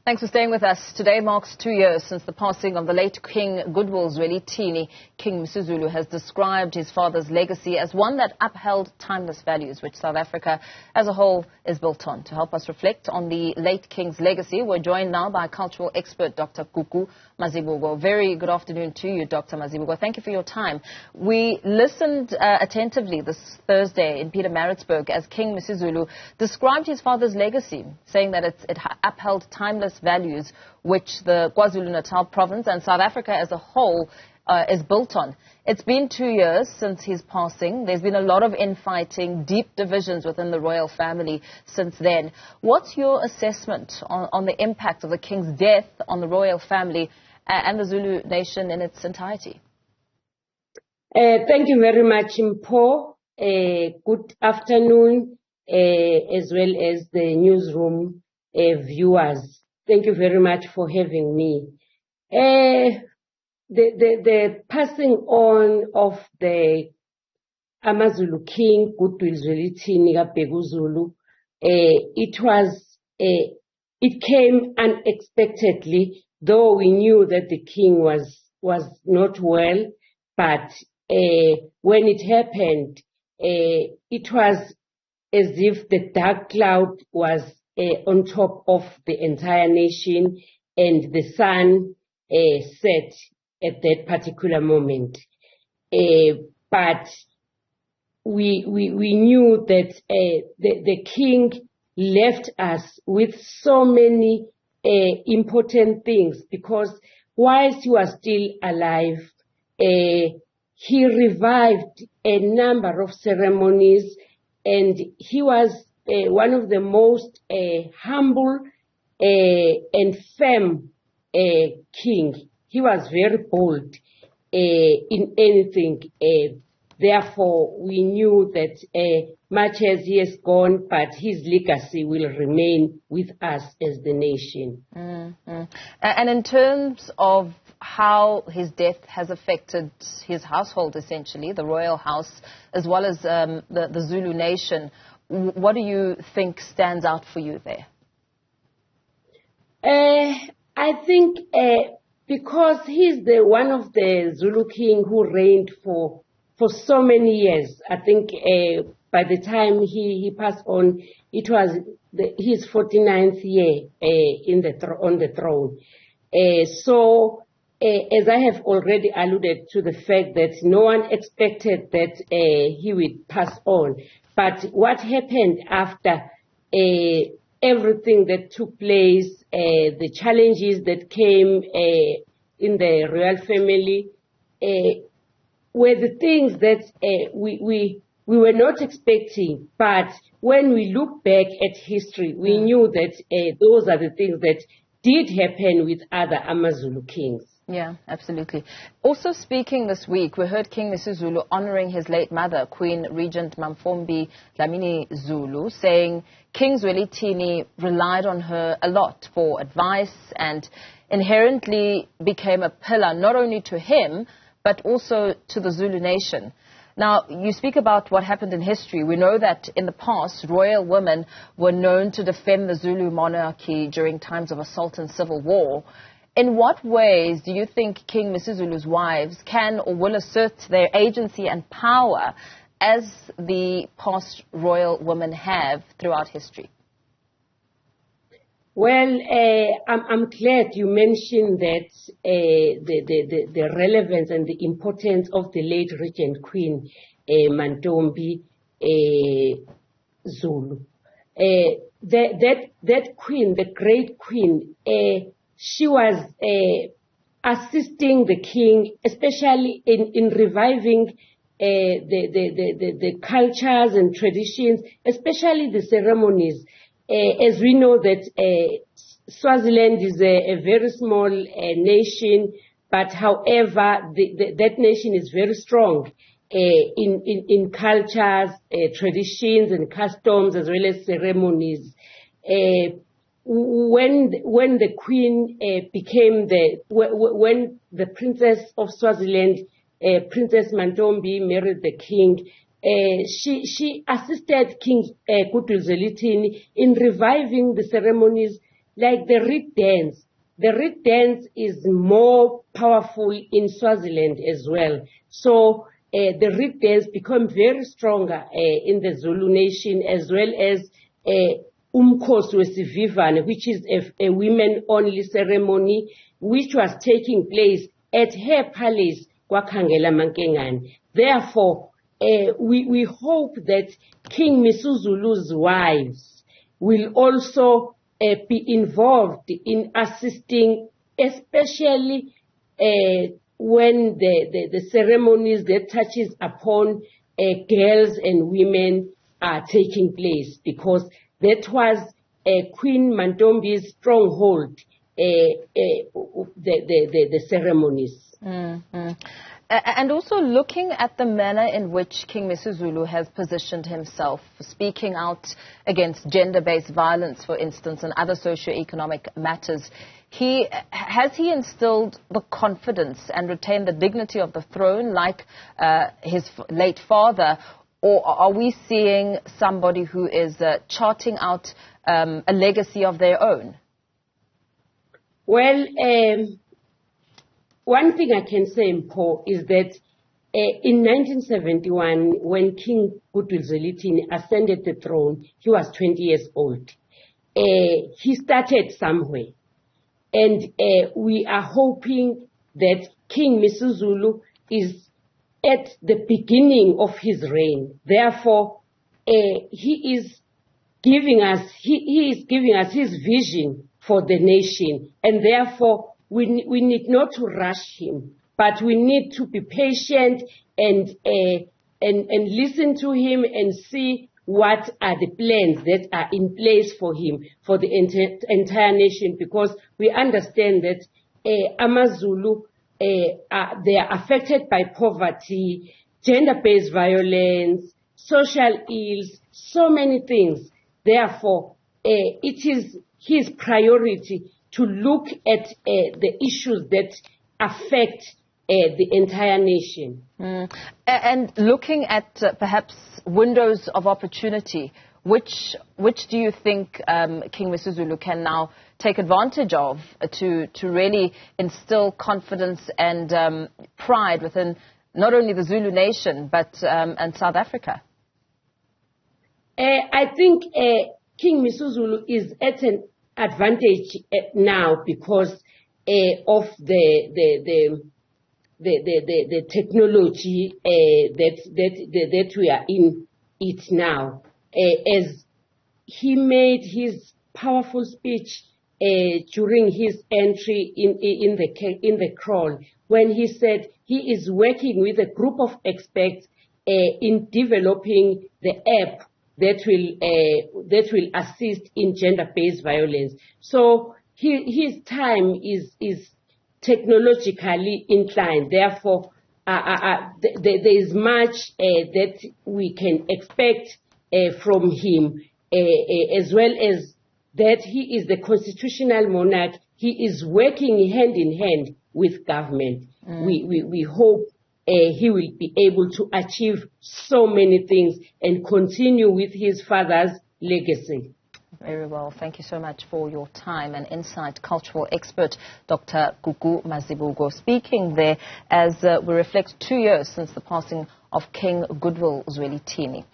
Thanks for staying with us. Today marks 2 years since the passing of the late King Goodwill Zwelithini. King Mrs Zulu has described his father's legacy as one that upheld timeless values, which South Africa as a whole is built on. To help us reflect on the late King's legacy, we're joined now by cultural expert Dr. Gugu Mazibuko. Very good afternoon to you, Dr. Mazibuko. Thank you for your time. We listened attentively this Thursday in Pietermaritzburg as King Mrs Zulu described his father's legacy, saying that it upheld timeless values which the KwaZulu-Natal province and South Africa as a whole is built on. It's been 2 years since his passing. There's been a lot of infighting, deep divisions within the royal family since then. What's your assessment on the impact of the king's death on the royal family and the Zulu nation in its entirety? Thank you very much, Mpo. Good afternoon, as well as the newsroom viewers. Thank you very much for having me. The passing on of the AmaZulu King Goodwill Zwelithini Gugu Zulu, it came unexpectedly, though we knew that the king was not well. But when it happened, it was as if the dark cloud was on top of the entire nation, and the sun set at that particular moment. But we knew that the king left us with so many important things, because whilst he was still alive, he revived a number of ceremonies, and he was one of the most humble and firm king. He was very bold in anything. Therefore, we knew that much as he has gone, but his legacy will remain with us as the nation. Mm-hmm. And in terms of how his death has affected his household, essentially, the royal house, as well as the Zulu nation, what do you think stands out for you there? I think because he's one of the Zulu king who reigned for so many years. I think by the time he passed on, it was his 49th year on the throne. So, as I have already alluded to the fact that no one expected that he would pass on. But what happened after everything that took place, the challenges that came in the royal family, were the things that we were not expecting. But when we look back at history, we knew that those are the things that did happen with other AmaZulu kings. Yeah, absolutely. Also speaking this week, we heard King Mrs Zulu honoring his late mother, Queen Regent Mamfombi Dlamini Zulu, saying King Zwelithini relied on her a lot for advice and inherently became a pillar not only to him, but also to the Zulu nation. Now, you speak about what happened in history. We know that in the past, royal women were known to defend the Zulu monarchy during times of assault and civil war. In what ways do you think King Mrs Zulu's wives can or will assert their agency and power as the past royal women have throughout history? Well, I'm glad you mentioned that the relevance and the importance of the late Regent Queen Mamfombi Zulu. That queen, the great queen, she was assisting the king, especially in reviving the cultures and traditions, especially the ceremonies. As we know that Swaziland is a very small nation, but however, that nation is very strong in cultures, traditions and customs, as well as ceremonies. When the queen became when the princess of Swaziland, Princess Mamfombi, married the king, she assisted King Goodwill Zwelithini in reviving the ceremonies like the reed dance. The reed dance is more powerful in Swaziland as well. So the reed dance become very stronger in the Zulu nation, as well as Umkhosi Wesivivane, which is a women-only ceremony, which was taking place at her palace, Kwakhangela Mankengane. Therefore, we hope that King MisuZulu's wives will also be involved in assisting, especially when the ceremonies that touches upon girls and women are taking place, because that was Queen Mantombi's stronghold, the ceremonies. Mm-hmm. And also looking at the manner in which King MisuZulu has positioned himself, speaking out against gender-based violence, for instance, and other socio-economic matters, has he instilled the confidence and retained the dignity of the throne like his late father, or are we seeing somebody who is charting out a legacy of their own? Well, one thing I can say, Mpo, is that in 1971, when King Goodwill Zwelithini ascended the throne, he was 20 years old. He started somewhere. And we are hoping that King MisuZulu is at the beginning of his reign. Therefore, he is giving us his vision for the nation. And therefore, we need not to rush him, but we need to be patient and listen to him and see what are the plans that are in place for him, for the entire nation, because we understand that AmaZulu, they are affected by poverty, gender-based violence, social ills, so many things. Therefore, it is his priority to look at the issues that affect the entire nation. And looking at perhaps windows of opportunity, which do you think King MisuZulu can now take advantage of to really instill confidence and pride within not only the Zulu nation but and South Africa? I think King MisuZulu is at an advantage now because of the technology that we are in it now. As he made his powerful speech during his entry in the crawl, when he said he is working with a group of experts in developing the app that will assist in gender-based violence. So his time is technologically inclined. Therefore, there is much that we can expect from him, as well as that he is the constitutional monarch. He is working hand in hand with government. We hope he will be able to achieve so many things and continue with his father's legacy. Very well. Thank you so much for your time and insight. Cultural expert Dr. Gugu Mazibuko speaking there as we reflect 2 years since the passing of King Goodwill Zwelithini.